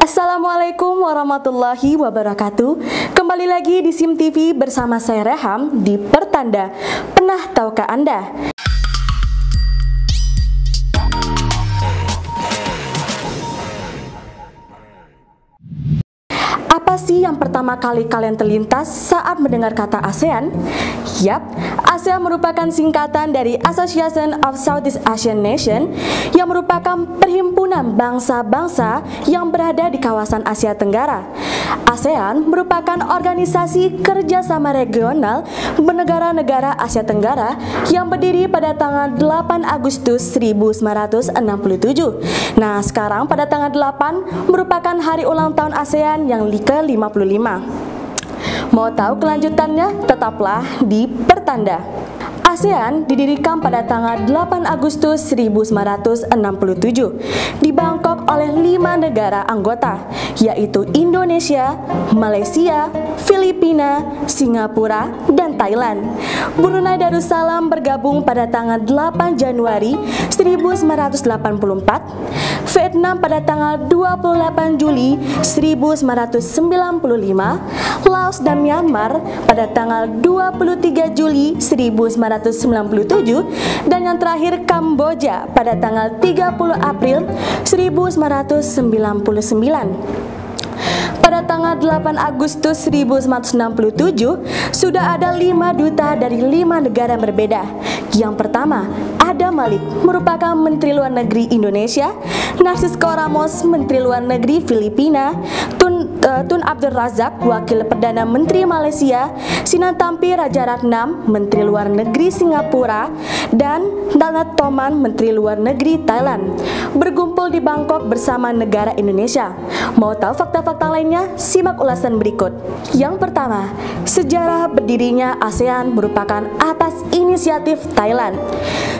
Assalamualaikum warahmatullahi wabarakatuh. Kembali lagi di SIM TV bersama saya Reham di Pertanda. Pernah tahukah Anda? Apa sih yang pertama kali kalian terlintas saat mendengar kata ASEAN? Yap, ASEAN merupakan singkatan dari Association of Southeast Asian Nations yang merupakan perhimpunan bangsa-bangsa yang berada di kawasan Asia Tenggara. ASEAN merupakan organisasi kerjasama regional bernegara-negara Asia Tenggara yang berdiri pada tanggal 8 Agustus 1967. Nah, sekarang pada tanggal 8 merupakan hari ulang tahun ASEAN yang ke-55. Mau tahu kelanjutannya? Tetaplah di Pertanda. ASEAN didirikan pada tanggal 8 Agustus 1967 di Bangkok oleh 5 negara anggota, yaitu Indonesia, Malaysia, Filipina, Singapura, dan Thailand. Brunei Darussalam bergabung pada tanggal 8 Januari 1984, Vietnam pada tanggal 28 Juli 1995, Laos dan Myanmar pada tanggal 23 Juli 1997, dan yang terakhir Kamboja pada tanggal 30 April 1999. Pada tanggal 8 Agustus 1967, sudah ada 5 duta dari 5 negara berbeda. Yang pertama, Adam Malik, merupakan Menteri Luar Negeri Indonesia, Narcisco Ramos, Menteri Luar Negeri Filipina, Tun Abdul Razak, Wakil Perdana Menteri Malaysia, Sinnathamby Rajaratnam, Menteri Luar Negeri Singapura, dan Donald Thoman, Menteri Luar Negeri Thailand, berkumpul di Bangkok bersama negara Indonesia. Mau tahu fakta-fakta lainnya? Simak ulasan berikut. Yang pertama, sejarah berdirinya ASEAN merupakan atas inisiatif Thailand.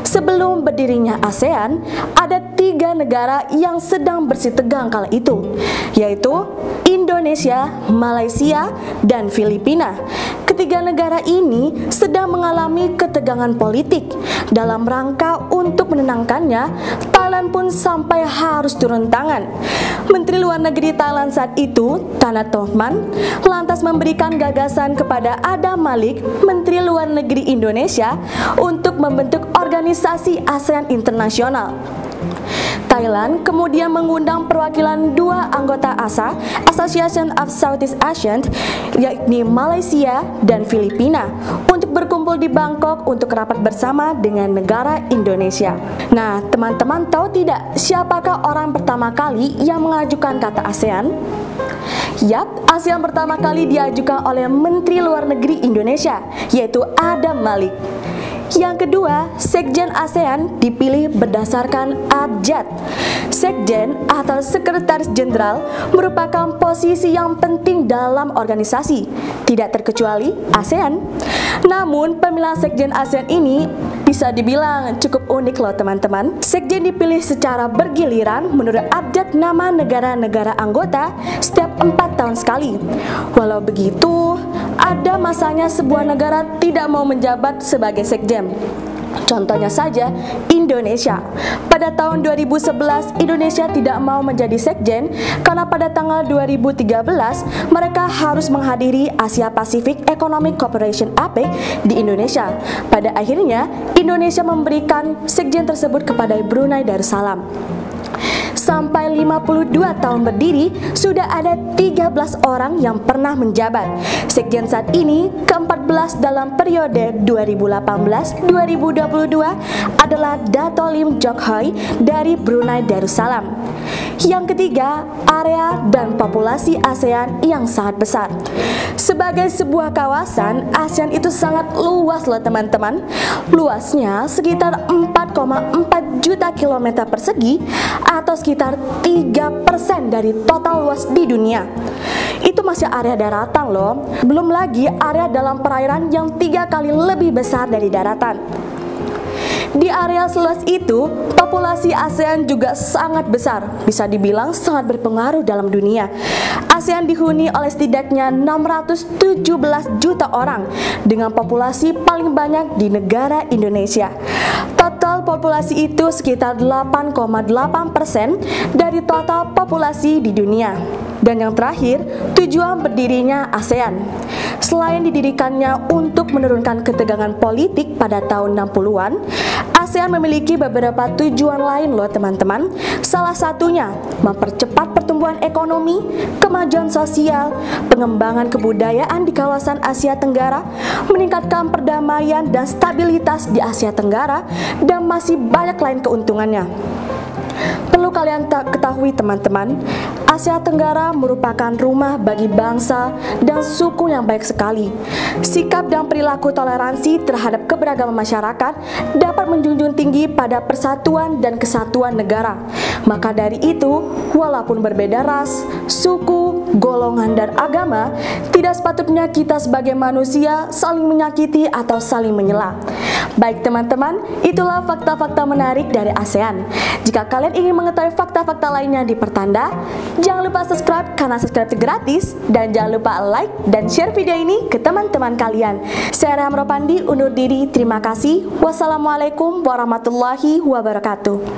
Sebelum berdirinya ASEAN, ada 3 negara yang sedang bersih tegang kala itu, yaitu Indonesia, Malaysia, dan Filipina. Ketiga negara ini sedang mengalami ketegangan politik. Dalam rangka untuk menenangkannya, Thailand pun sampai harus turun tangan. Menteri Luar Negeri Thailand saat itu, Thanat Thoman, lantas memberikan gagasan kepada Adam Malik, Menteri Luar Negeri Indonesia, untuk membentuk organisasi ASEAN Internasional. Thailand kemudian mengundang perwakilan 2 anggota ASA, Association of Southeast Asian, yakni Malaysia dan Filipina, untuk berkumpul di Bangkok untuk rapat bersama dengan negara Indonesia. Nah, teman-teman tahu tidak siapakah orang pertama kali yang mengajukan kata ASEAN? Yap, ASEAN pertama kali diajukan oleh Menteri Luar Negeri Indonesia, yaitu Adam Malik. Yang kedua, Sekjen ASEAN dipilih berdasarkan abjad. Sekjen atau Sekretaris Jenderal merupakan posisi yang penting dalam organisasi, tidak terkecuali ASEAN. Namun, pemilihan Sekjen ASEAN ini bisa dibilang cukup unik loh teman-teman. Sekjen dipilih secara bergiliran menurut abjad nama negara-negara anggota setiap 4 tahun sekali. Walau begitu, ada masanya sebuah negara tidak mau menjabat sebagai sekjen. Contohnya saja Indonesia. Pada tahun 2011, Indonesia tidak mau menjadi sekjen karena pada tanggal 2013 mereka harus menghadiri Asia Pacific Economic Cooperation (APEC) di Indonesia. Pada akhirnya, Indonesia memberikan sekjen tersebut kepada Brunei Darussalam. Sampai 52 tahun berdiri, sudah ada 13 orang yang pernah menjabat. Sekjen saat ini, ke-14 dalam periode 2018-2022 adalah Dato Lim Jock Hoi dari Brunei Darussalam. Yang ketiga, area dan populasi ASEAN yang sangat besar. Sebagai sebuah kawasan, ASEAN itu sangat luas loh teman-teman. Luasnya sekitar 4,4 juta kilometer persegi atau sekitar 3% dari total luas di dunia. Itu masih area daratan loh. Belum lagi area dalam perairan yang 3 kali lebih besar dari daratan. Di area seluas itu, populasi ASEAN juga sangat besar, bisa dibilang sangat berpengaruh dalam dunia. ASEAN dihuni oleh setidaknya 617 juta orang, dengan populasi paling banyak di negara Indonesia. Total populasi itu sekitar 8,8% dari total populasi di dunia. Dan yang terakhir, tujuan berdirinya ASEAN. Selain didirikannya untuk menurunkan ketegangan politik pada tahun 60-an, ASEAN memiliki beberapa tujuan lain loh teman-teman. Salah satunya mempercepat pertumbuhan ekonomi, kemajuan sosial, pengembangan kebudayaan di kawasan Asia Tenggara, meningkatkan perdamaian dan stabilitas di Asia Tenggara, dan masih banyak lain keuntungannya. Perlu kalian ketahui teman-teman, Asia Tenggara merupakan rumah bagi bangsa dan suku yang baik sekali. Sikap dan perilaku toleransi terhadap keberagaman masyarakat dapat menjunjung tinggi pada persatuan dan kesatuan negara. Maka dari itu, walaupun berbeda ras, suku, golongan, dan agama, tidak sepatutnya kita sebagai manusia saling menyakiti atau saling menyela. Baik teman-teman, itulah fakta-fakta menarik dari ASEAN. Jika kalian ingin mengetahui fakta-fakta lainnya di Pertanda, jangan lupa subscribe karena subscribe itu gratis, dan jangan lupa like dan share video ini ke teman-teman kalian. Saya Rehan Ropandi undur diri, terima kasih. Wassalamualaikum warahmatullahi wabarakatuh.